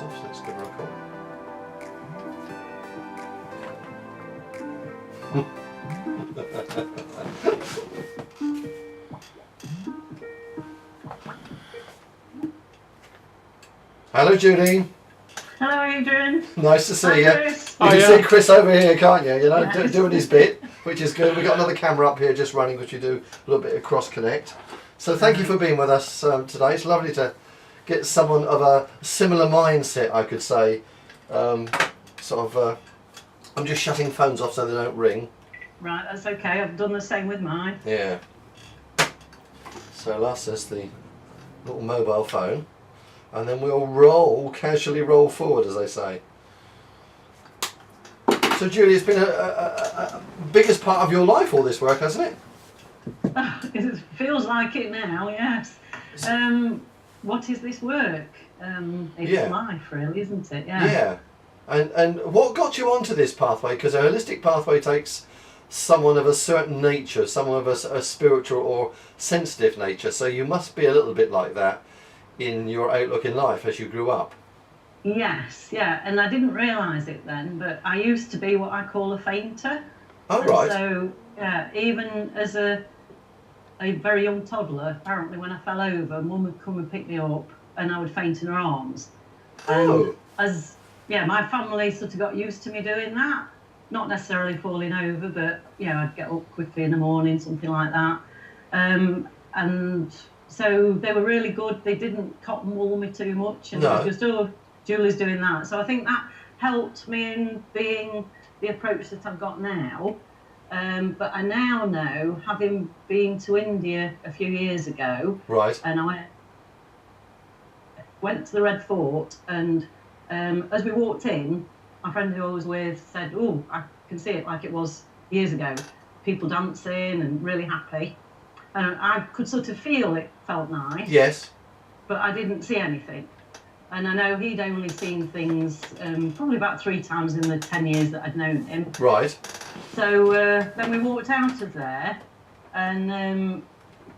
phones off, so let's give her a call. Hello, Judy. Hello, Adrian. Nice to see you. Chris. You can see Chris over here, can't you? You know, doing his bit, which is good. We've got another camera up here just running because you do a little bit of cross connect. So thank you for being with us today. It's lovely to get someone of a similar mindset, I could say. I'm just shutting phones off so they don't ring. Right, that's okay. I've done the same with mine. Yeah. So last is the little mobile phone. And then we'll casually roll forward, as they say. So Julie, it's been a biggest part of your life, all this work, hasn't it? It feels like it now, yes. What is this work? It's life, really, isn't it? Yeah. Yeah. And what got you onto this pathway? Because a holistic pathway takes someone of a certain nature, someone of a spiritual or sensitive nature. So you must be a little bit like that in your outlook in life as you grew up. Yes, yeah. And I didn't realise it then, but I used to be what I call a fainter. Oh, right. So, yeah, even as a very young toddler, apparently when I fell over, Mum would come and pick me up and I would faint in her arms. Oh. And my family sort of got used to me doing that. Not necessarily falling over, but, I'd get up quickly in the morning, something like that. And so they were really good. They didn't cotton wool me too much. And it was just, Julie's doing that. So I think that helped me in being the approach that I've got now. But I now know, having been to India a few years ago, right, and I went to the Red Fort, and as we walked in, my friend who I was with said, "Oh, I can see it like it was years ago. People dancing and really happy." And I could sort of feel it felt nice. Yes. But I didn't see anything. And I know he'd only seen things probably about 3 times in the 10 years that I'd known him. Right. So then we walked out of there and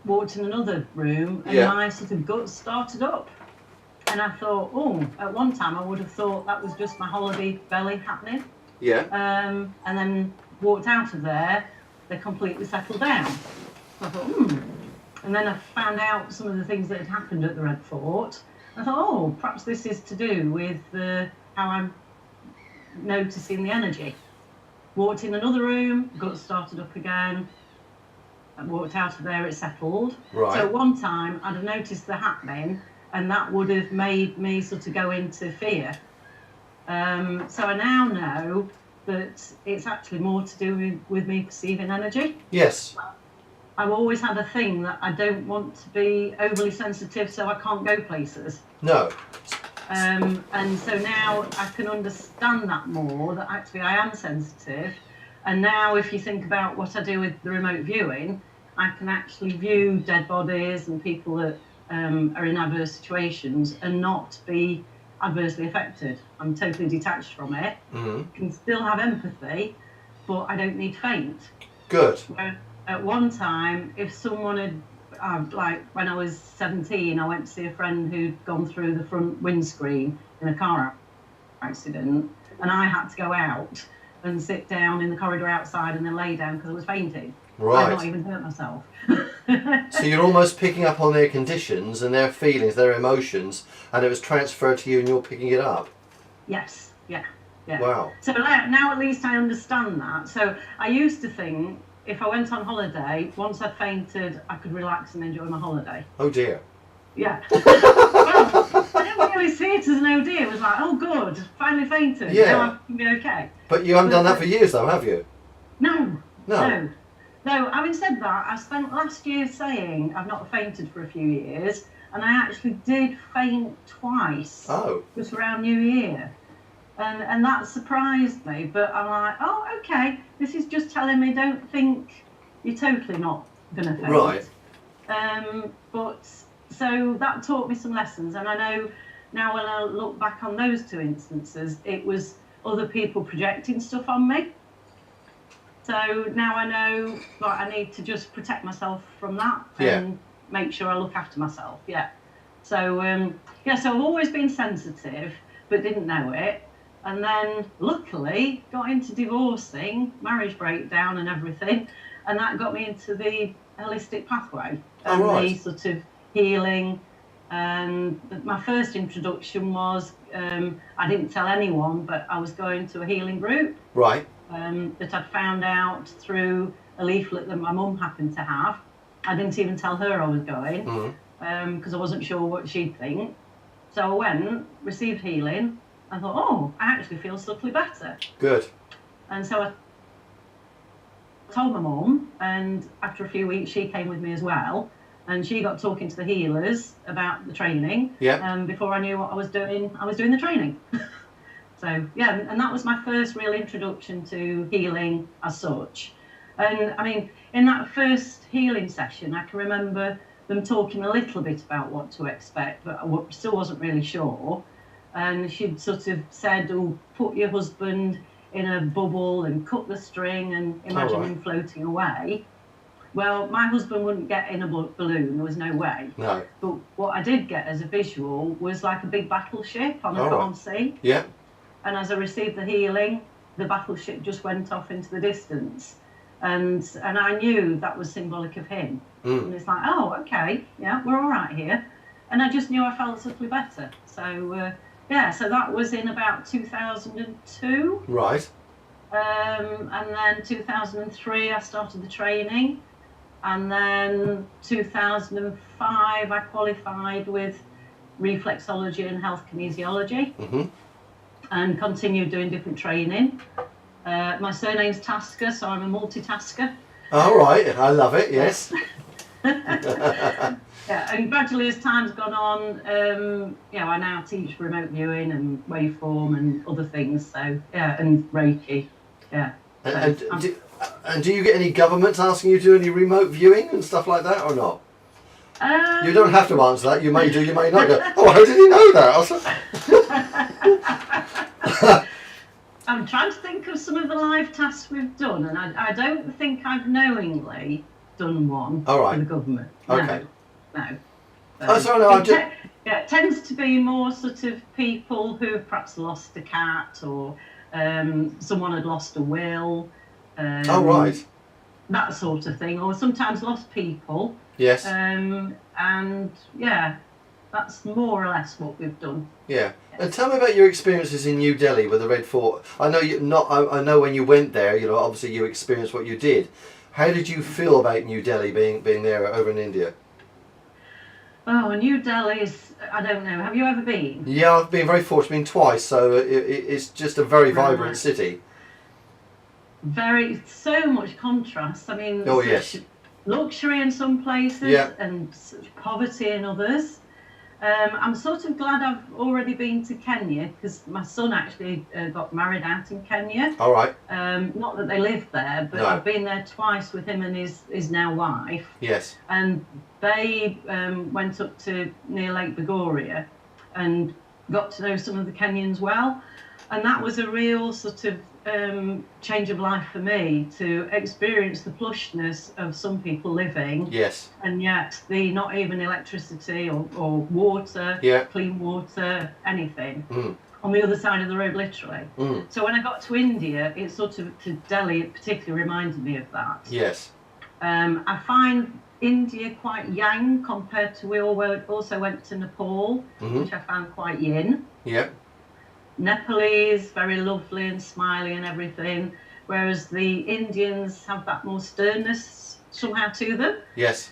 walked in another room, and my sort of gut started up. And I thought, at one time I would have thought that was just my holiday belly happening. Yeah. And then walked out of there, they completely settled down. So I thought, And then I found out some of the things that had happened at the Red Fort. I thought, perhaps this is to do with how I'm noticing the energy. Walked in another room, gut started up again. I walked out of there, it settled. Right. So at one time, I'd have noticed the happening, and that would have made me sort of go into fear. So I now know that it's actually more to do with me perceiving energy. Yes. I've always had a thing that I don't want to be overly sensitive, so I can't go places. No. And so now I can understand that more, that actually I am sensitive. And now if you think about what I do with the remote viewing, I can actually view dead bodies and people that are in adverse situations and not be adversely affected. I'm totally detached from it. Mm-hmm. Can still have empathy, but I don't need faint. Good. Where at one time, if someone had, like when I was 17, I went to see a friend who'd gone through the front windscreen in a car accident, and I had to go out and sit down in the corridor outside and then lay down because I was fainting. Right. I'd not even hurt myself. So you're almost picking up on their conditions and their feelings, their emotions, and it was transferred to you and you're picking it up? Yes, yeah. Wow. So now at least I understand that. So I used to think if I went on holiday, once I fainted, I could relax and enjoy my holiday. Oh dear. Yeah. Well, I didn't really see it as an OD. It was like, oh good, finally fainted. Yeah. Now I can be okay. But you haven't done that for years though, have you? No. Having said that, I spent last year saying I've not fainted for a few years, and I actually did faint twice. Oh. Just around New Year. And that surprised me, but I'm like, oh, okay, this is just telling me don't think you're totally not going to faint. Right. But so that taught me some lessons, and I know now when I look back on those 2 instances, it was other people projecting stuff on me. So now I know like I need to just protect myself from that and make sure I look after myself. Yeah. So so I've always been sensitive. but didn't know it. And then luckily got into divorcing, marriage breakdown and everything. And that got me into the holistic pathway and the sort of healing. And my first introduction was, I didn't tell anyone, but I was going to a healing group. Right. That I'd found out through a leaflet that my mum happened to have. I didn't even tell her I was going because I wasn't sure what she'd think. So I went, received healing. I thought, oh, I actually feel subtly better. Good. And so I told my mum, and after a few weeks, she came with me as well. And she got talking to the healers about the training. Yeah. Before I knew what I was doing the training. So, yeah, and that was my first real introduction to healing as such. And, I mean, in that first healing session, I can remember them talking a little bit about what to expect, but I still wasn't really sure. And she'd sort of said, oh, put your husband in a bubble and cut the string and imagine him floating away. Well, my husband wouldn't get in a balloon, there was no way. No. But what I did get as a visual was like a big battleship on a calm sea. Yeah. And as I received the healing, the battleship just went off into the distance. And I knew that was symbolic of him. And it's like, oh, okay, yeah, we're all right here. And I just knew I felt subtly better. So, so that was in about 2002. Right. And then 2003, I started the training. And then 2005, I qualified with reflexology and health kinesiology and continued doing different training. My surname's Tasker, so I'm a multitasker. All right, I love it, yes. Yeah, and gradually as time's gone on, I now teach remote viewing and waveform and other things, so, yeah, and Reiki, yeah. And do you get any governments asking you to do any remote viewing and stuff like that, or not? You don't have to answer that. You may do, you may not. Go, oh, how did he know that? I'm trying to think of some of the live tasks we've done, and I don't think I've knowingly done one for the government. Okay. No. It tends to be more sort of people who have perhaps lost a cat or someone had lost a will. That sort of thing, or sometimes lost people. Yes. And yeah, that's more or less what we've done. Yeah. And tell me about your experiences in New Delhi with the Red Fort. I know I know when you went there, obviously you experienced what you did. How did you feel about New Delhi being there over in India? Oh, New Delhi is, I don't know. Have you ever been? Yeah, I've been very fortunate, been twice, so it's just a very vibrant city. So much contrast. I mean, luxury in some places and such poverty in others. I'm sort of glad I've already been to Kenya because my son actually got married out in Kenya. All right. Not that they live there, but I've been there twice with him and his now wife. Yes. And they went up to near Lake Bogoria and got to know some of the Kenyans well. And that was a real sort of change of life for me to experience the plushness of some people living. Yes. And yet the not even electricity or water, clean water, anything. On the other side of the road, literally. So when I got to India, it sort of, to Delhi, it particularly reminded me of that. Yes. I find India quite yang compared to, we also went to Nepal, which I found quite yin. Yeah. Nepalese, very lovely and smiley and everything, whereas the Indians have that more sternness somehow to them. Yes.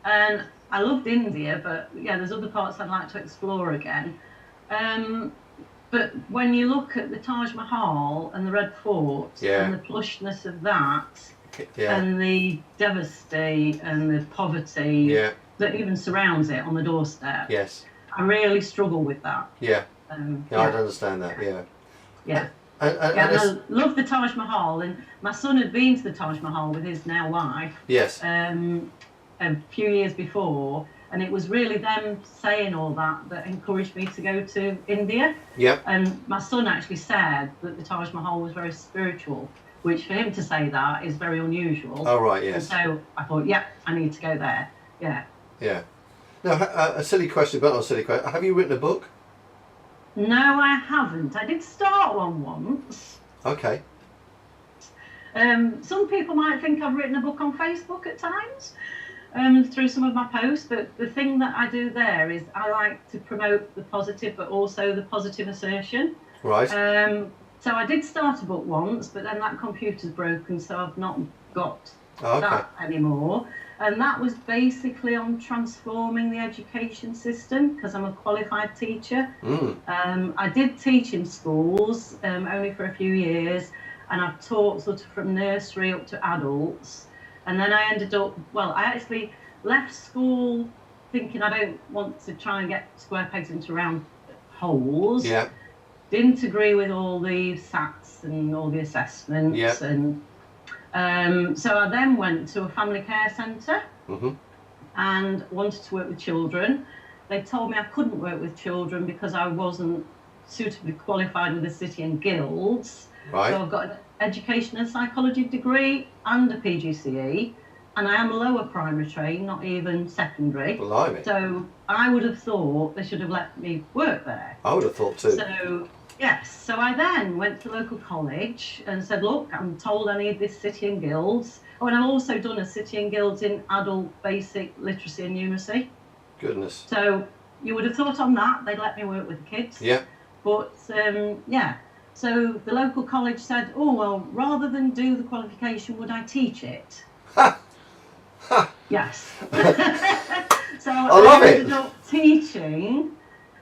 And I loved India, but yeah, there's other parts I'd like to explore again. But when you look at the Taj Mahal and the Red Fort and the plushness of that, and the devastation and the poverty that even surrounds it on the doorstep, I really struggle with that. Yeah. I'd understand that. Yeah. Yeah. And I love the Taj Mahal, and my son had been to the Taj Mahal with his now wife. Yes. A few years before, and it was really them saying all that encouraged me to go to India. Yeah. And my son actually said that the Taj Mahal was very spiritual, which for him to say that is very unusual. Oh right, yes. And so I thought, I need to go there. Yeah. Yeah. Now, a silly question, but not a silly question. Have you written a book? No, I haven't. I did start one once. Okay. Some people might think I've written a book on Facebook at times through some of my posts, but the thing that I do there is I like to promote the positive, but also the positive assertion. Right. So I did start a book once, but then that computer's broken, so I've not got that anymore. And that was basically on transforming the education system, because I'm a qualified teacher. I did teach in schools only for a few years, and I've taught sort of from nursery up to adults. And then I ended up, well, I actually left school thinking I don't want to try and get square pegs into round holes. Yeah. Didn't agree with all the SATs and all the assessments. Yeah. And so I then went to a family care centre and wanted to work with children. They told me I couldn't work with children because I wasn't suitably qualified with the City and Guilds. Right. So I've got an education and psychology degree and a PGCE, and I am lower primary trained, not even secondary. Blimey. So I would have thought they should have let me work there. I would have thought too. So yes, so I then went to local college and said, look, I'm told I need this City and Guilds. Oh, and I've also done a City and Guilds in adult basic literacy and numeracy. Goodness. So you would have thought on that they'd let me work with the kids. Yeah. But yeah, so the local college said, oh, well, rather than do the qualification, would I teach it? Ha! Ha! Yes. So I love it. ended up teaching,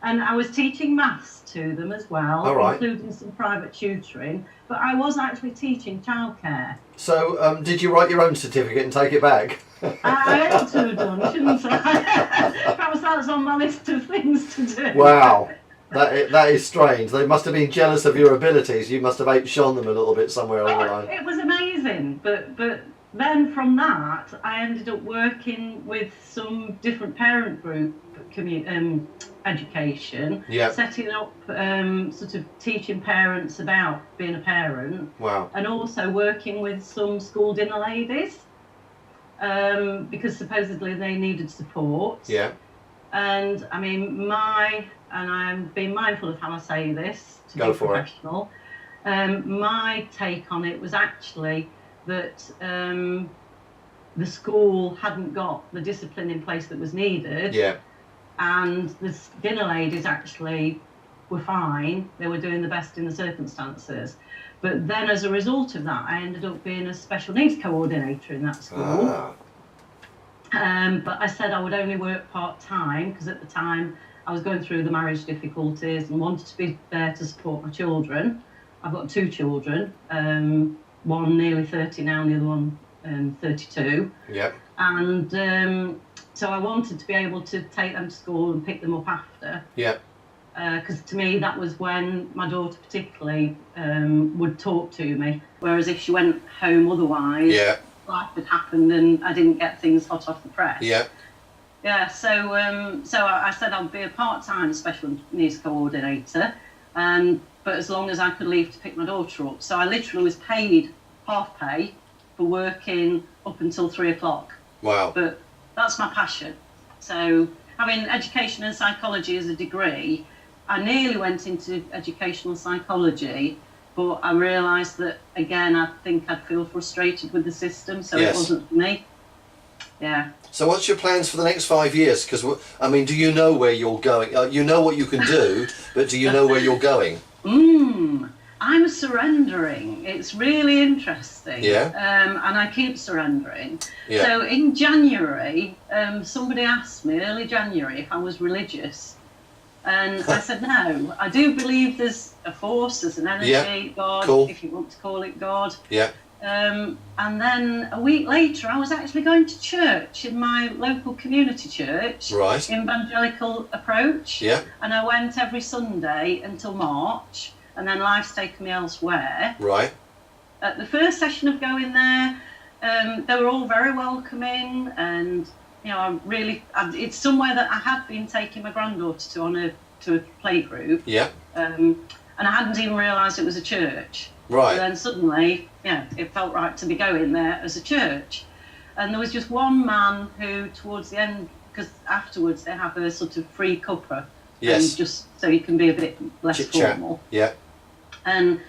and I was teaching maths to them as well, All right. including some private tutoring, but I was actually teaching childcare. So did you write your own certificate and take it back? I ought to have done, shouldn't I? Perhaps that's on my list of things to do. Wow. That is strange. They must have been jealous of your abilities. You must have outshone them a little bit somewhere along the line. It was amazing, but then from that I ended up working with some different parent group education, setting up sort of teaching parents about being a parent. Wow. And also working with some school dinner ladies because supposedly they needed support. Yeah. And I mean, and I'm being mindful of how I say this to Go be for professional. My take on it was actually that the school hadn't got the discipline in place that was needed. Yeah. And the dinner ladies actually were fine. They were doing the best in the circumstances. But then as a result of that, I ended up being a special needs co-ordinator in that school. But I said I would only work part-time because at the time I was going through the marriage difficulties and wanted to be there to support my children. I've got 2 children, one nearly 30 now and the other one 32. Yep. And so I wanted to be able to take them to school and pick them up after. Yep. Because to me that was when my daughter particularly would talk to me, whereas if she went home otherwise, life had happened and I didn't get things hot off the press. Yeah. Yeah, so I said I'd be a part-time special needs coordinator, but as long as I could leave to pick my daughter up. So I literally was paid half pay for working up until 3 o'clock. Wow. But that's my passion. So having education and psychology as a degree, I nearly went into educational psychology, but I realised that, again, I think I'd feel frustrated with the system, so it wasn't for me. Yeah. So what's your plans for the next 5 years? Because, I mean, do you know where you're going? You know what you can do, but do you know where you're going? I'm surrendering. It's really interesting. Yeah. And I keep surrendering. Yeah. So in January, somebody asked me, early January, if I was religious. And I said, no, I do believe there's a force, there's an energy, God, if you want to call it God. Yeah. And then a week later, I was actually going to church in my local community church, right. Evangelical approach. Yeah. And I went every Sunday until March, and then life's taken me elsewhere. Right. At the first session of going there, they were all very welcoming, and you know, it's somewhere that I had been taking my granddaughter to a play group. Yeah. And I hadn't even realised it was a church. Right. And then suddenly, it felt right to be going there as a church. And there was just one man who, towards the end, because afterwards they have a sort of free cuppa Yes. And just so you can be a bit less Chit-chat. formal. Yeah. And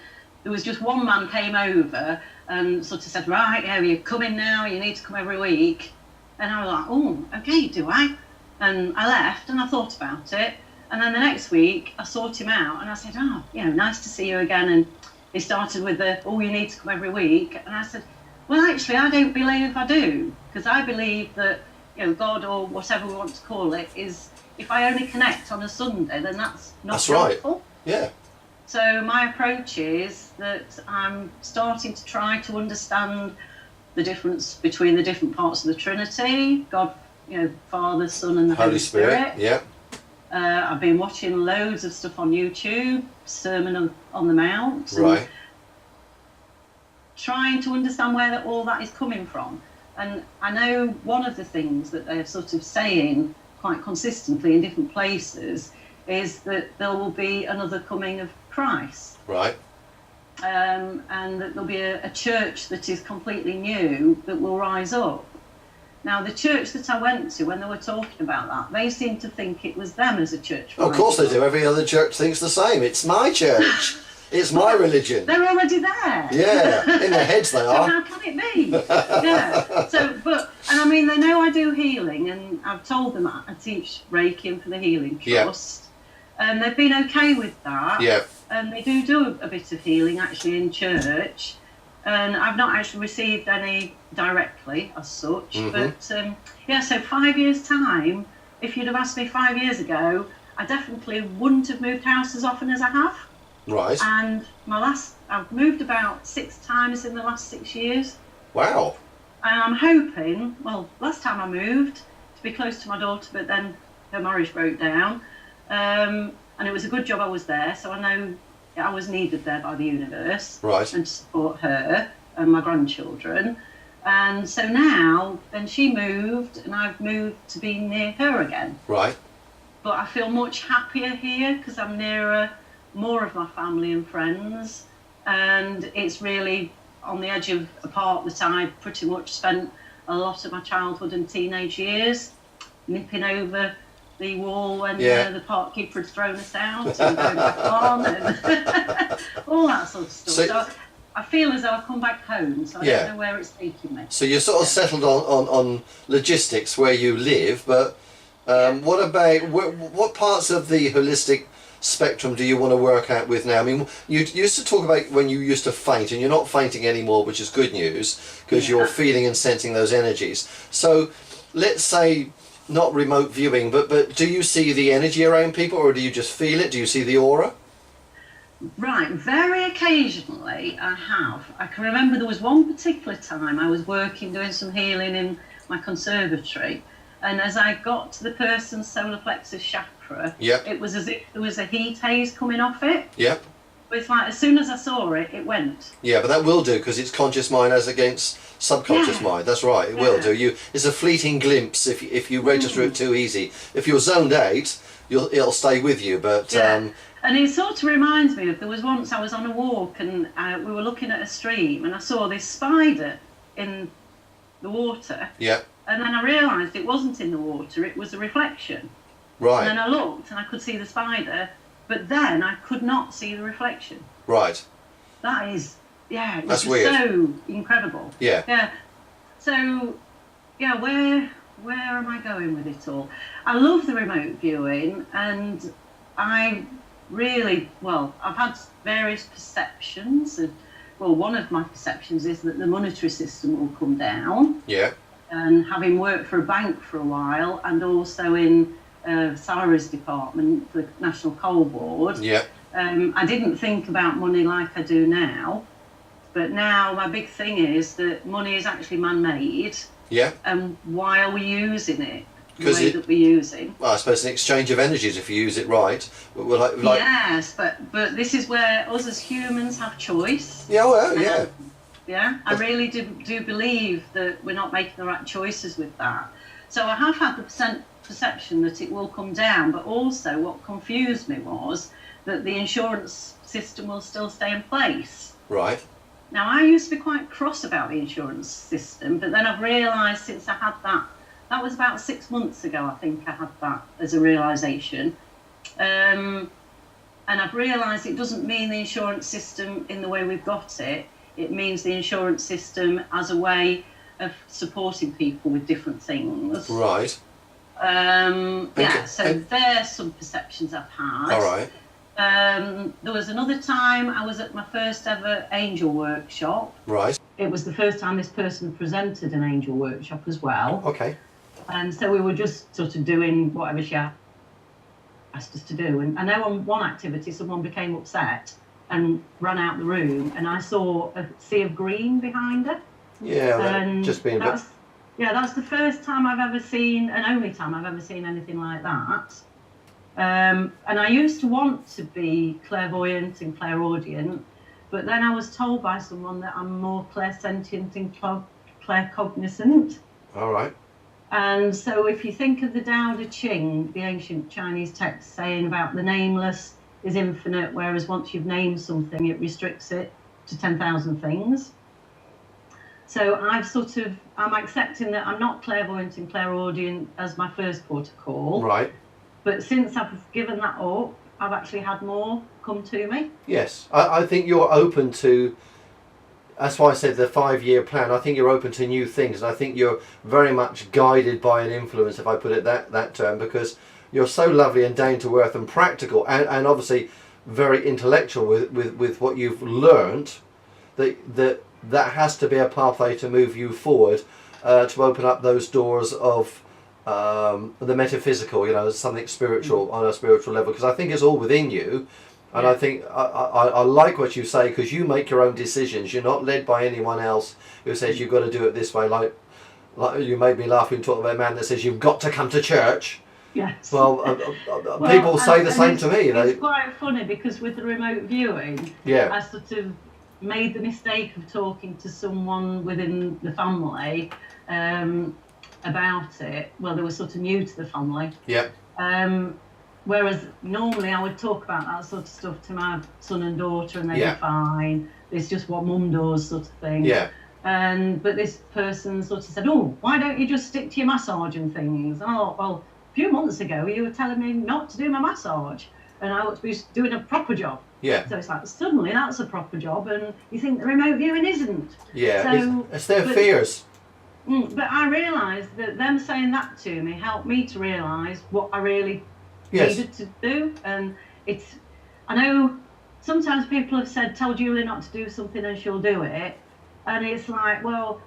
there was just one man came over and sort of said, right, yeah, you're coming now, you need to come every week. And I was like, oh, okay, do I? And I left and I thought about it. And then the next week I sought him out and I said, oh, nice to see you again. And he started with you need to come every week. And I said, well, actually, I don't believe I do. Because I believe that, God, or whatever we want to call it, is if I only connect on a Sunday, then that's not helpful. Right. Yeah. So my approach is that I'm starting to try to understand the difference between the different parts of the Trinity, God, Father, Son and the Holy Spirit. Yeah. I've been watching loads of stuff on YouTube, Sermon on the Mount. Right. Trying to understand where all that is coming from. And I know one of the things that they're sort of saying quite consistently in different places is that there will be another coming of Christ. Right. And that there'll be a church that is completely new that will rise up. Now, the church that I went to, when they were talking about that, they seemed to think it was them as a church. Of course they do. Every other church thinks the same. It's my church. It's my religion. They're already there. Yeah, in their heads they are. So how can it be? Yeah. So, and I mean, they know I do healing, and I've told them I teach Reiki and for the Healing Trust. Yeah. And they've been okay with that. Yeah. And they do a bit of healing actually in church. And I've not actually received any directly as such. Mm-hmm. But so 5 years' time, if you'd have asked me 5 years ago, I definitely wouldn't have moved house as often as I have. Right. And I've moved about 6 times in the last 6 years. Wow. And I'm hoping, last time I moved to be close to my daughter, but then her marriage broke down. And it was a good job I was there, so I know I was needed there by the universe. Right. And to support her and my grandchildren. And so now, then she moved, and I've moved to be near her again. Right. But I feel much happier here because I'm nearer more of my family and friends, and it's really on the edge of a park that I pretty much spent a lot of my childhood and teenage years nipping over the wall when the park keeper had thrown us out and going back on and all that sort of stuff. So I feel as though I've come back home, so I don't know where it's taking me. So you're sort of settled on logistics where you live, but what about what parts of the holistic spectrum do you want to work out with now? I mean, you used to talk about when you used to faint, and you're not fainting anymore, which is good news because you're feeling and sensing those energies. So let's say not remote viewing, but do you see the energy around people, or do you just feel it? Do you see the aura? Right, very occasionally I have. I can remember there was one particular time I was working doing some healing in my conservatory, and as I got to the person's solar plexus chakra, it was as if there was a heat haze coming off it. Yep. But it's like as soon as I saw it, it went. Yeah, but that will do because it's conscious mind as against subconscious mind. That's right, it will do. It's a fleeting glimpse if you register it too easy. If you're zoned out, it'll stay with you. But and it sort of reminds me of, there was once I was on a walk and we were looking at a stream and I saw this spider in the water. Yeah. And then I realised it wasn't in the water, it was a reflection. Right. And then I looked and I could see the spider, but then I could not see the reflection. Right. That is, it That's was weird. So incredible. Yeah. Yeah. So, where am I going with it all? I love the remote viewing, and I really, I've had various perceptions. One of my perceptions is that the monetary system will come down. Yeah. And having worked for a bank for a while, and also in Sarah's department, the National Coal Board, I didn't think about money like I do now. But now my big thing is that money is actually man-made. Yeah. And why are we using it the way that we're using? Well, I suppose it's an exchange of energies if you use it right. Yes, but this is where us as humans have choice. Yeah, well, yeah. I really do believe that we're not making the right choices with that. So I have had the perception that it will come down, but also what confused me was that the insurance system will still stay in place. Right. Now, I used to be quite cross about the insurance system, but then I've realised since I had that was about 6 months ago, I think I had that as a realisation, And I've realised it doesn't mean the insurance system in the way we've got it. It means the insurance system as a way of supporting people with different things. Right. So there's some perceptions I've had. All right. There was another time I was at my first ever angel workshop. Right. It was the first time this person presented an angel workshop as well. Okay. And so we were just sort of doing whatever she asked us to do. And I know on one activity someone became upset and ran out the room, and I saw a sea of green behind her. Yeah, just being a bit... Yeah, that's the first time I've ever seen, and only time I've ever seen anything like that. And I used to want to be clairvoyant and clairaudient, but then I was told by someone that I'm more clairsentient and claircognizant. All right. And so if you think of the Tao Te Ching, the ancient Chinese text saying about the nameless is infinite, whereas once you've named something, it restricts it to 10,000 things. So I'm accepting that I'm not clairvoyant and clairaudient as my first port of call. Right. But since I've given that up, I've actually had more come to me. Yes, I think you're open to... That's why I said the 5-year plan. I think you're open to new things. And I think you're very much guided by an influence, if I put it that term, because you're so lovely and down to earth and practical, and obviously very intellectual with what you've learned, that has to be a pathway to move you forward, to open up those doors of the metaphysical, something spiritual on a spiritual level, because I think it's all within you. And I think I like what you say, because you make your own decisions. You're not led by anyone else who says you've got to do it this way. Like you made me laugh when you talked about a man that says you've got to come to church. Yes. Well, people say the same to me. It's quite funny because with the remote viewing, I sort of made the mistake of talking to someone within the family about it. Well, they were sort of new to the family. Yeah. Whereas normally I would talk about that sort of stuff to my son and daughter, and they'd be fine. It's just what mum does, sort of thing. Yeah. But this person sort of said, "Oh, why don't you just stick to your massage and things?" And I thought, well, a few months ago you were telling me not to do my massage, and I ought to be doing a proper job. Yeah. So it's like suddenly that's a proper job, and you think the remote viewing isn't. Yeah. So, it's their fears. But I realised that them saying that to me helped me to realise what I really needed to do. And I know sometimes people have said, tell Julie not to do something and she'll do it. And it's like, well,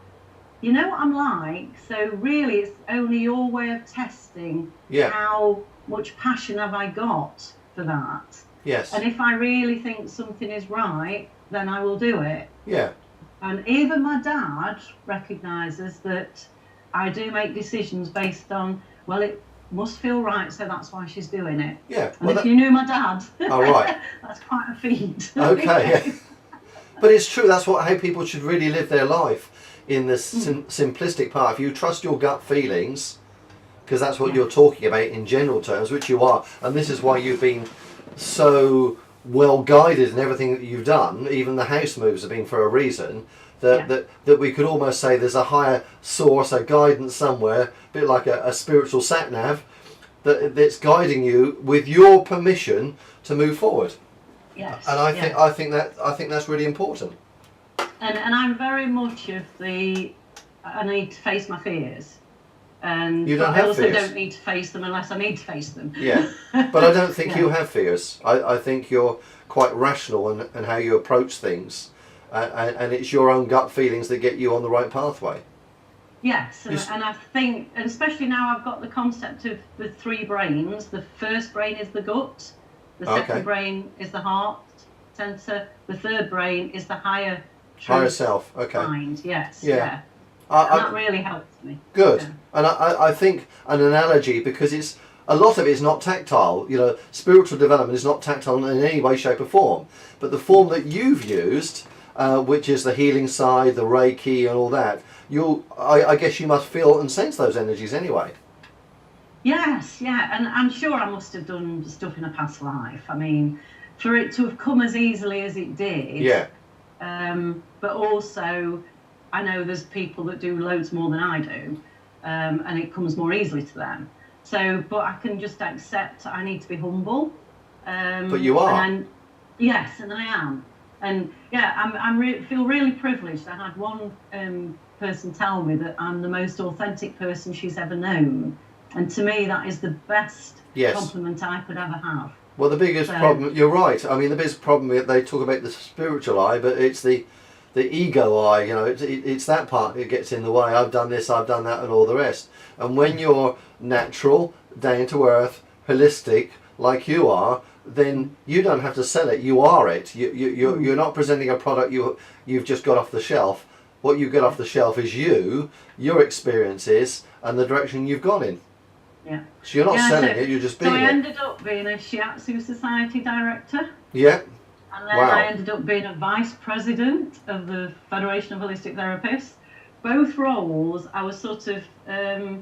you know what I'm like, so really it's only your way of testing how much passion have I got for that. Yes. And if I really think something is right, then I will do it. Yeah. And even my dad recognises that I do make decisions based on, well, it must feel right, so that's why she's doing it. Yeah. And if you knew my dad, right. That's quite a feat. Okay. Yeah. But it's true. That's how people should really live their life, in this simplistic part. If you trust your gut feelings, because that's what you're talking about in general terms, which you are, and this is why you've been so well guided in everything that you've done. Even the house moves have been for a reason. That we could almost say there's a higher source, a guidance somewhere, a bit like a spiritual sat nav, that's guiding you with your permission to move forward. Yes. And I think that's really important. And I'm very much of I need to face my fears. And you don't I have also fears. Don't need to face them unless I need to face them. Yeah, but I don't think you have fears. I think you're quite rational in how you approach things, and it's your own gut feelings that get you on the right pathway. Yes, and I think, and especially now I've got the concept of the 3 brains. The first brain is the gut, the second brain is the heart centre, the third brain is the higher self. Okay. Mind. Yes. Yeah. And that really helps me. Good. Yeah. And I think an analogy, because a lot of it is not tactile. Spiritual development is not tactile in any way, shape or form. But the form that you've used, which is the healing side, the Reiki and all that, I guess you must feel and sense those energies anyway. Yes, yeah. And I'm sure I must have done stuff in a past life. I mean, for it to have come as easily as it did. Yeah. But also, I know there's people that do loads more than I do, and it comes more easily to them. So, but I can just accept I need to be humble. But you are. Yes, and I am. And yeah, feel really privileged. I had one person tell me that I'm the most authentic person she's ever known. And to me, that is the best compliment I could ever have. Well, the biggest problem, you're right. I mean, the biggest problem, they talk about the spiritual eye, but it's the ego eye, you know, it's that part that gets in the way. I've done this, I've done that, and all the rest. And when you're natural, down to earth, holistic, like you are, then you don't have to sell it. You are it. You're not presenting a product you've just got off the shelf. What you get off the shelf is your experiences, and the direction you've gone in. Yeah. So you're not selling it, you're just being it. So I ended up being a Shiatsu Society director. Yeah. And then I ended up being a vice president of the Federation of Holistic Therapists. Both roles I was sort of, I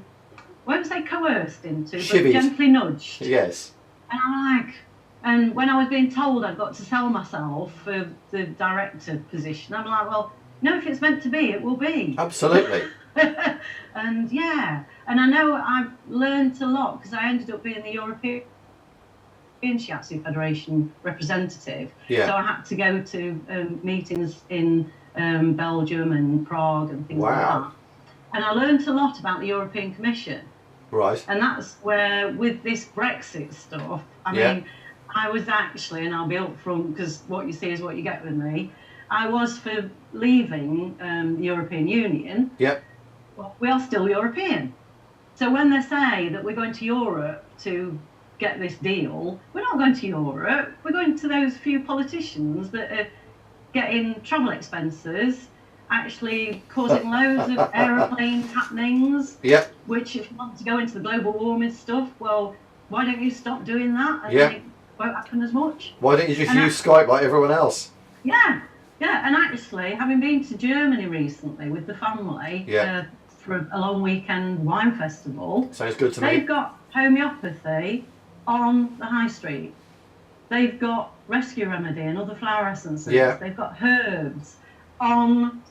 won't say coerced into, but gently nudged. Yes. And I'm like, and when I was being told I'd got to sell myself for the director position, I'm like, well, no, if it's meant to be, it will be. Absolutely. And yeah, and I know I've learned a lot because I ended up being the European Shiatsu Federation representative. Yeah. So I had to go to meetings in Belgium and Prague and things like that. And I learned a lot about the European Commission. Right. And that's where, with this Brexit stuff, I mean, I was actually, and I'll be upfront because what you see is what you get with me, I was for leaving the European Union. Yep. Well, we are still European. So when they say that we're going to Europe to get this deal, we're not going to Europe. We're going to those few politicians that are getting travel expenses, actually causing loads of aeroplane happenings. Yep. Which, if you want to go into the global warming stuff, well, why don't you stop doing that? And then it won't happen as much. Why don't you just use Skype like everyone else? Yeah. Yeah, and actually, having been to Germany recently with the family for a long weekend wine festival, sounds good to me. They've got homeopathy on the high street. They've got rescue remedy and other flower essences. Yeah. They've got herbs on,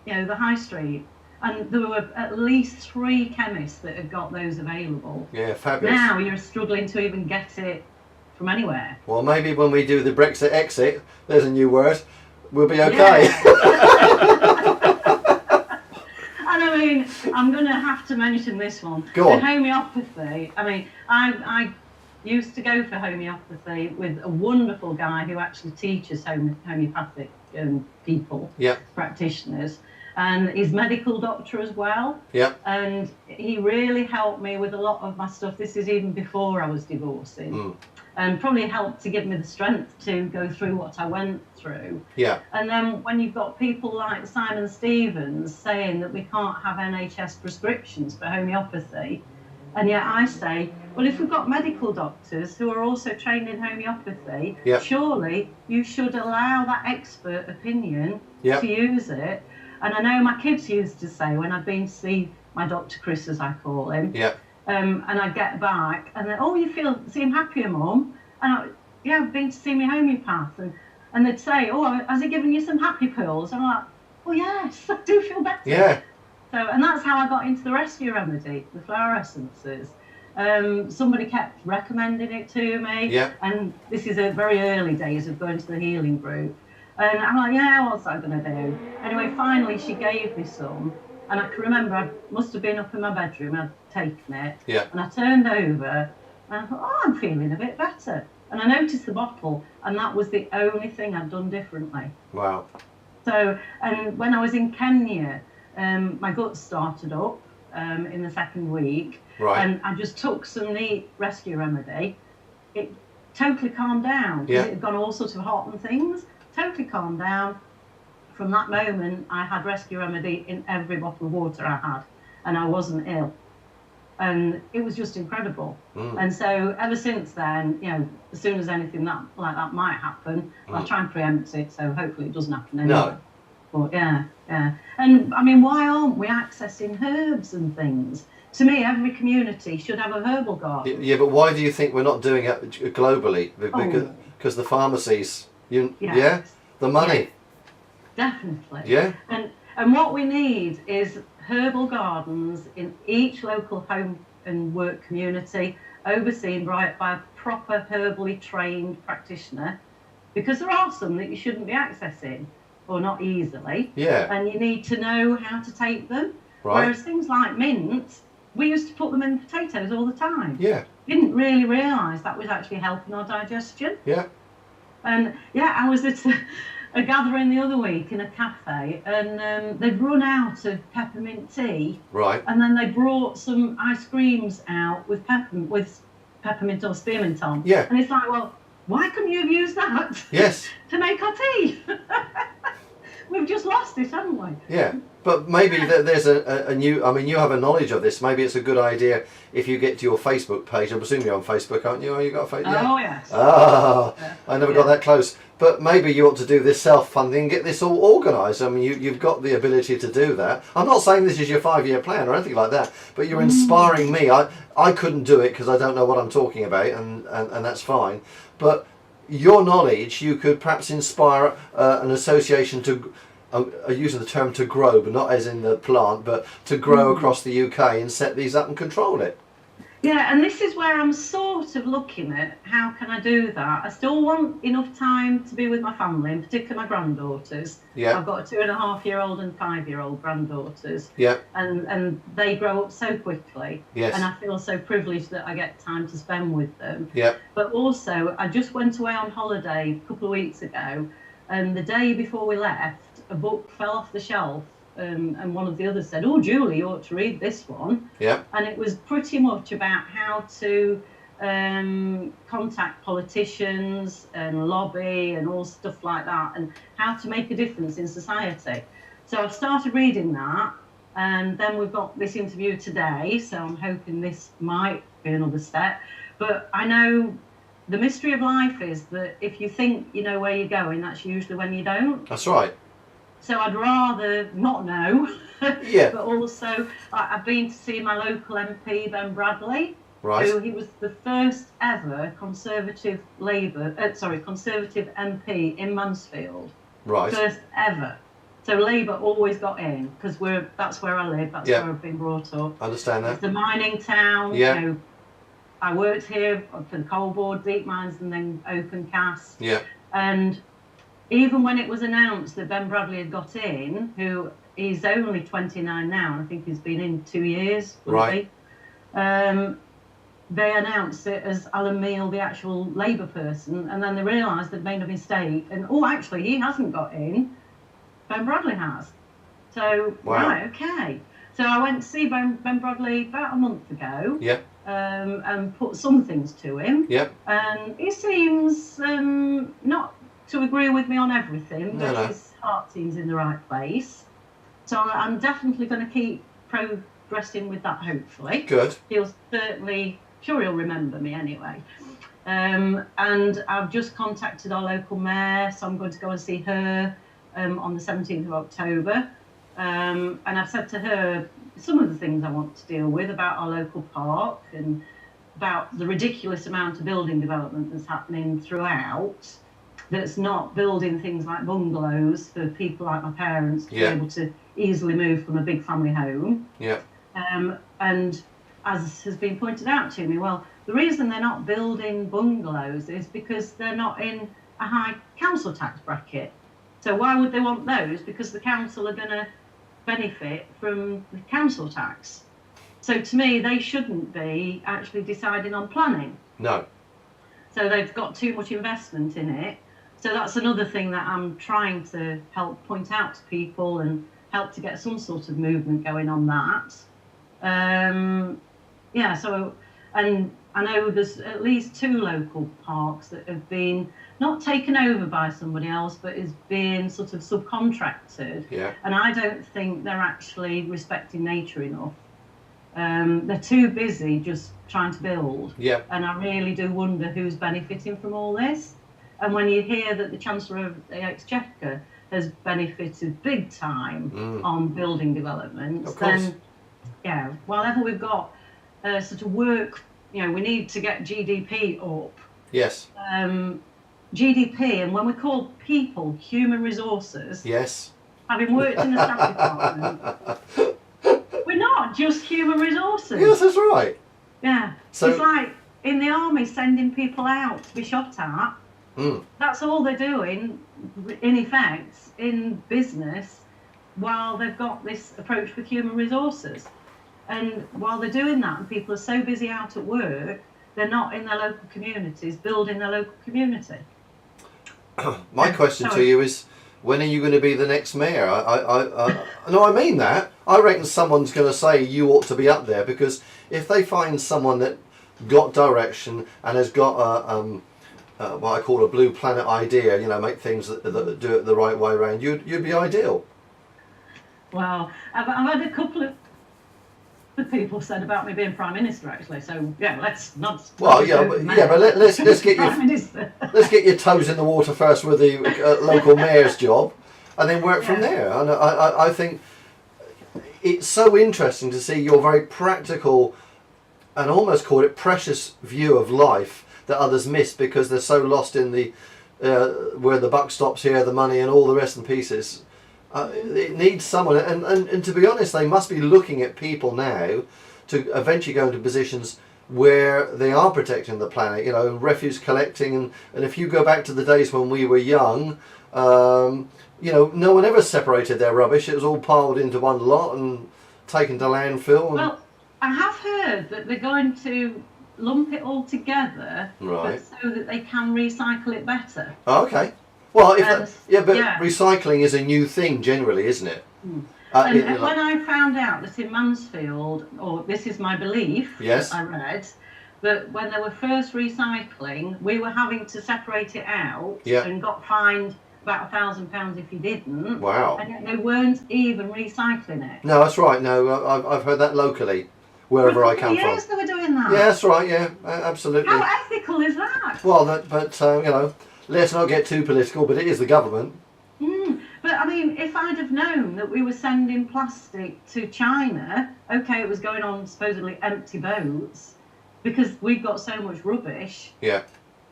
the high street. And there were at least 3 chemists that had got those available. Yeah, fabulous. Now you're struggling to even get it from anywhere. Well, maybe when we do the Brexit exit, there's a new word, we'll be okay. Yeah. And I mean, I'm going to have to mention this one. Go on. The homeopathy. I mean, I used to go for homeopathy with a wonderful guy who actually teaches homeopathic people, practitioners, and he's medical doctor as well. Yeah. And he really helped me with a lot of my stuff. This is even before I was divorcing. And probably helped to give me the strength to go through what I went through. Yeah. And then when you've got people like Simon Stevens saying that we can't have NHS prescriptions for homeopathy, and yet I say, well, if we've got medical doctors who are also trained in homeopathy, surely you should allow that expert opinion to use it. And I know my kids used to say, when I'd been to see my Dr. Chris, as I call him, and I'd get back, and then, oh, you seem happier, Mum? And I've been to see my homeopath, and they'd say, oh, has he given you some happy pills? And I'm like, well, yes, I do feel better. Yeah. So, and that's how I got into the rescue remedy, the flower essences. Somebody kept recommending it to me, and this is a very early days of going to the healing group. And I'm like, yeah, what's that going to do? Anyway, finally, she gave me some. And I can remember I must have been up in my bedroom, I'd taken it, and I turned over, and I thought, oh, I'm feeling a bit better. And I noticed the bottle, and that was the only thing I'd done differently. Wow. So, and when I was in Kenya, my gut started up in the 2nd week, and I just took some neat rescue remedy. It totally calmed down, because it had gone all sorts of hot and things, totally calmed down. From that moment, I had rescue remedy in every bottle of water I had, and I wasn't ill. And it was just incredible. And so ever since then, as soon as anything like that might happen, I'll try and preempt it, so hopefully it doesn't happen anymore. No. But yeah. And I mean, why aren't we accessing herbs and things? To me, every community should have a herbal garden. Yeah, but why do you think we're not doing it globally? Because the pharmacies, the money. Definitely. Yeah. And what we need is herbal gardens in each local home and work community, overseen by a proper herbally trained practitioner, because there are some that you shouldn't be accessing or not easily. Yeah. And you need to know how to take them. Right. Whereas things like mint, we used to put them in potatoes all the time. Yeah. Didn't really realise that was actually helping our digestion. Yeah. And I was at a gathering the other week in a cafe, and they'd run out of peppermint tea. Right. And then they brought some ice creams out with peppermint or spearmint on. Yeah. And it's like, well, why couldn't you have used that? Yes. To make our tea? We've just lost it, haven't we? Yeah. But maybe there's a new, I mean, you have a knowledge of this. Maybe it's a good idea if you get to your Facebook page. I'm assuming you're on Facebook, aren't you? Oh, you got a Facebook? Oh, yes. Ah, Yeah. I never got that close. But maybe you ought to do this self-funding and get this all organised. I mean, you've got the ability to do that. I'm not saying this is your 5-year plan or anything like that, but you're inspiring me. I couldn't do it because I don't know what I'm talking about, and that's fine. But your knowledge, you could perhaps inspire an association to, using the term to grow, but not as in the plant, but to grow across the UK and set these up and control it. Yeah, and this is where I'm sort of looking at how can I do that. I still want enough time to be with my family, in particular my granddaughters. Yeah. I've got a 2.5-year-old and 5-year-old granddaughters. Yeah. And they grow up so quickly. Yes. And I feel so privileged that I get time to spend with them. Yeah. But also, I just went away on holiday a couple of weeks ago, and the day before we left, a book fell off the shelf. And one of the others said, "Oh, Julie, you ought to read this one." Yeah. And it was pretty much about how to contact politicians and lobby and all stuff like that, and how to make a difference in society. So I've started reading that, and then we've got this interview today, so I'm hoping this might be another step. But I know the mystery of life is that if you think you know where you're going, that's usually when you don't. That's right. So I'd rather not know. Yeah. But also, I've been to see my local MP, Ben Bradley. Right. Who he was the first ever Conservative MP in Mansfield. Right. First ever. So Labour always got in because that's where I live. That's where I've been brought up. Understand that. It's a mining town. Yeah. You know, I worked here for the coal board, deep mines, and then open cast. Yeah. And even when it was announced that Ben Bradley had got in, who he's only 29 now, and I think he's been in 2 years, right? They announced it as Alan Meale, the actual Labour person, and then they realised they'd made a mistake, and actually he hasn't got in, Ben Bradley has. So wow. Right, okay. So I went to see Ben Bradley about a month ago. Yeah. And put some things to him. Yeah. And he seems not to agree with me on everything, but his heart seems in the right place. So I'm definitely going to keep progressing with that, hopefully. Good. He'll remember me anyway. And I've just contacted our local mayor, so I'm going to go and see her on the 17th of October. And I've said to her some of the things I want to deal with about our local park and about the ridiculous amount of building development that's happening throughout, that's not building things like bungalows for people like my parents to be able to easily move from a big family home. Yeah. And as has been pointed out to me, well, the reason they're not building bungalows is because they're not in a high council tax bracket. So why would they want those? Because the council are going to benefit from the council tax. So to me, they shouldn't be actually deciding on planning. No. So they've got too much investment in it. So that's another thing that I'm trying to help point out to people and help to get some sort of movement going on that. So, and I know there's at least 2 local parks that have been not taken over by somebody else, but is being sort of subcontracted. Yeah. And I don't think they're actually respecting nature enough. They're too busy just trying to build. Yeah. And I really do wonder who's benefiting from all this. And when you hear that the Chancellor of the Exchequer has benefited big time on building development, then, whatever we've got sort of work, we need to get GDP up. Yes. GDP, and when we call people human resources, yes, having worked in the staff department, we're not just human resources. Yes, that's right. Yeah. So it's like in the army sending people out to be shot at. That's all they're doing, in effect, in business, while they've got this approach with human resources. And while they're doing that, and people are so busy out at work, they're not in their local communities, building their local community. My question to you is, when are you going to be the next mayor? No, I mean that. I reckon someone's going to say you ought to be up there, because if they find someone that got direction and has got what I call a blue planet idea, you know, make things that do it the right way around, you'd be ideal. Well, I've had a couple of people said about me being prime minister, actually. So yeah, let's not. Well, but let's get let's get your toes in the water first with the local mayor's job, and then work from there. And I think it's so interesting to see your very practical and almost call it precious view of life that others miss because they're so lost in the where the buck stops here, the money and all the rest and pieces. It needs someone, and to be honest, they must be looking at people now to eventually go into positions where they are protecting the planet, you know, refuse collecting, and if you go back to the days when we were young, you know, no one ever separated their rubbish. It was all piled into one lot and taken to landfill. Well, I have heard that they're going to lump it all together, right, but so that they can recycle it better. Oh, okay. Well, recycling is a new thing generally, isn't it? And when I found out that in Mansfield, or this is my belief, yes, I read, that when they were first recycling, we were having to separate it out and got fined about £1,000 if you didn't. Wow. And yet they weren't even recycling it. No, that's right. No, I've heard that locally, wherever I come from. Years they were doing that. Yeah, that's right. Yeah, absolutely. How ethical is that? Well, but you know, let's not get too political, but it is the government. But I mean, if I'd have known that we were sending plastic to China, okay, it was going on supposedly empty boats, because we've got so much rubbish. Yeah.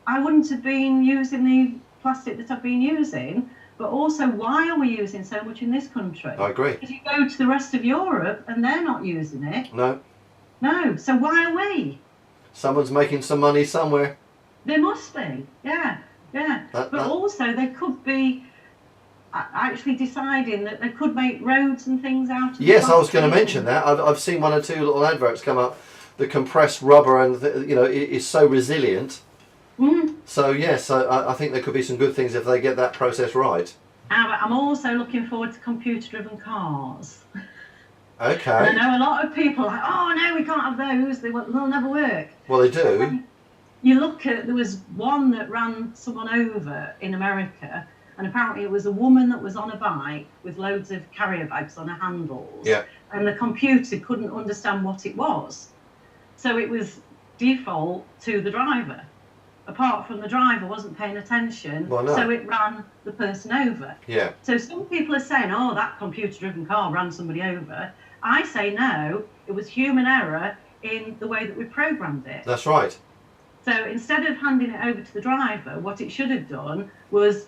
I wouldn't have been using the plastic that I've been using. But also, why are we using so much in this country? I agree. If you go to the rest of Europe and they're not using it. No. No. So why are we? Someone's making some money somewhere. There must be. Yeah. Yeah. But also, they could be actually deciding that they could make roads and things out of Yes, I was going to mention that. I've seen one or two little adverts come up. The compressed rubber and you know it is so resilient. So yes, I think there could be some good things if they get that process right. I'm also looking forward to computer-driven cars. Okay. And I know a lot of people are like, oh no, we can't have those. They'll never work. Well, they do. You look at, there was one that ran someone over in America, and apparently it was a woman that was on a bike with loads of carrier bags on her handles. Yeah. And the computer couldn't understand what it was. So it was default to the driver. Apart from the driver wasn't paying attention, so it ran the person over. Yeah. So some people are saying, oh, that computer-driven car ran somebody over. I say no, it was human error in the way that we programmed it. That's right. So instead of handing it over to the driver, what it should have done was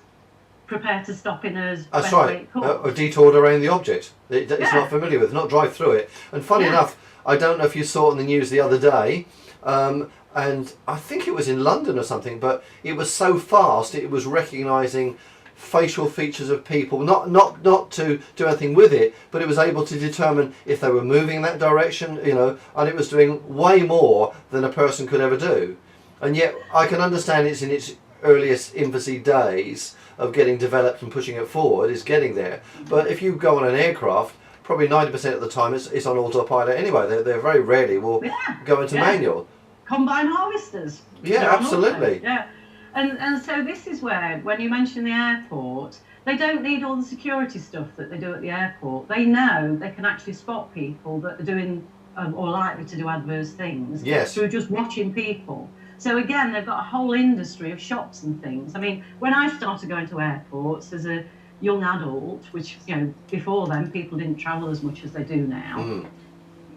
prepare to stop in as That's best right. way it could. A detour around the object. It's not familiar with, not drive through it. And funny enough, I don't know if you saw it in the news the other day, and I think it was in London or something, but it was so fast it was recognising facial features of people, not to do anything with it, but it was able to determine if they were moving in that direction, you know, and it was doing way more than a person could ever do. And yet I can understand it's in its earliest infancy days of getting developed and pushing it forward, is getting there. But if you go on an aircraft, probably 90% of the time it's on autopilot anyway. They're very rarely will go into manual. Combine harvesters. Yeah, absolutely. Yeah. And so this is where, when you mention the airport, they don't need all the security stuff that they do at the airport. They know they can actually spot people that are doing or likely to do adverse things through just watching people. So again, they've got a whole industry of shops and things. I mean, when I started going to airports as a young adult, which, you know, before then people didn't travel as much as they do now.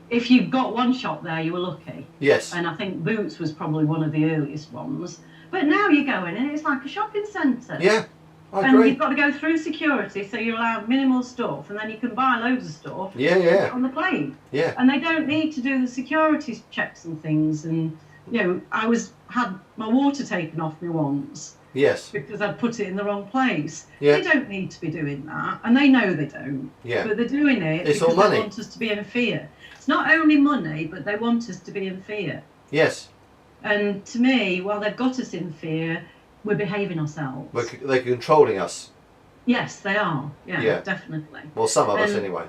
If you got one shop there, you were lucky. Yes. And I think Boots was probably one of the earliest ones. But now you go in and it's like a shopping centre. Yeah. I And agree. you've got to go through security, so you're allowed minimal stuff, and then you can buy loads of stuff Yeah. on the plane. Yeah. And they don't need to do the security checks and things. And I had my water taken off me once Yes. because I'd put it in the wrong place. Yeah. They don't need to be doing that, and they know they don't. Yeah. But they're doing it It's because all money. they want us to be in fear. It's not only money, but they want us to be in fear. Yes. And to me, while they've got us in fear, we're behaving ourselves. They're controlling us. Yes, they are. Yeah. Definitely. Well, some of us anyway.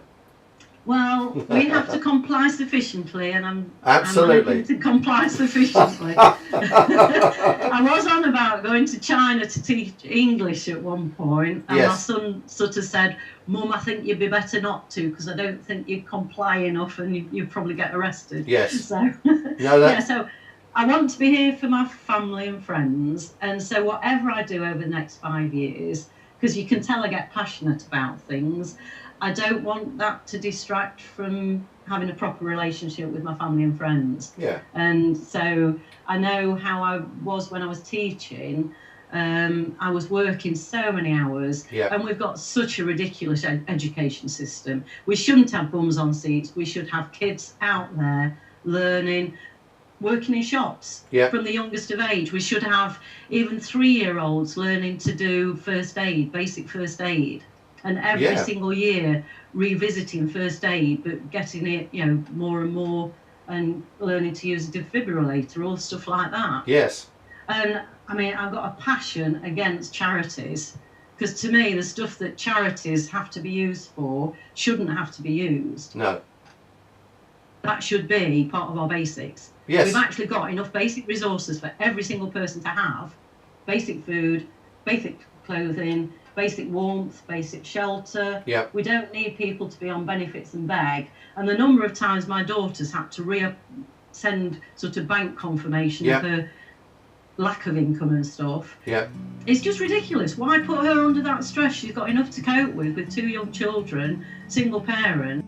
Well, we have to comply sufficiently, and I'm Absolutely. looking to comply sufficiently. I was on about going to China to teach English at one point, and Yes. my son sort of said, "Mum, I think you'd be better not to, because I don't think you'd comply enough, and you'd probably get arrested." Yes. So, No, so I want to be here for my family and friends, and so whatever I do over the next 5 years, because you can tell I get passionate about things, I don't want that to distract from having a proper relationship with my family and friends. Yeah. And so I know how I was when I was teaching. I was working so many hours, Yeah. and we've got such a ridiculous education system. We shouldn't have bums on seats. We should have kids out there learning, working in shops from the youngest of age. We should have even 3-year-olds learning to do first aid, basic first aid. And every single year revisiting first aid, but getting it, more and more, and learning to use a defibrillator, all stuff like that. Yes. And I mean, I've got a passion against charities, because to me, the stuff that charities have to be used for shouldn't have to be used. No. That should be part of our basics. Yes. We've actually got enough basic resources for every single person to have: basic food, basic clothing, basic warmth, basic shelter. Yeah. We don't need people to be on benefits and beg. And the number of times my daughter's had to send sort of bank confirmation of her lack of income and stuff. Yeah. It's just ridiculous. Why put her under that stress? She's got enough to cope with 2 young children, single parent.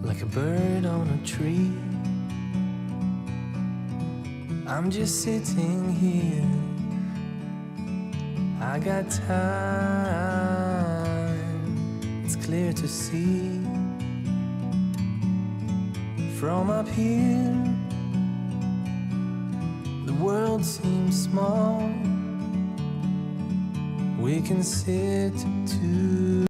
Like a bird on a tree, I'm just sitting here. I got time, it's clear to see. From up here, the world seems small. We can sit together.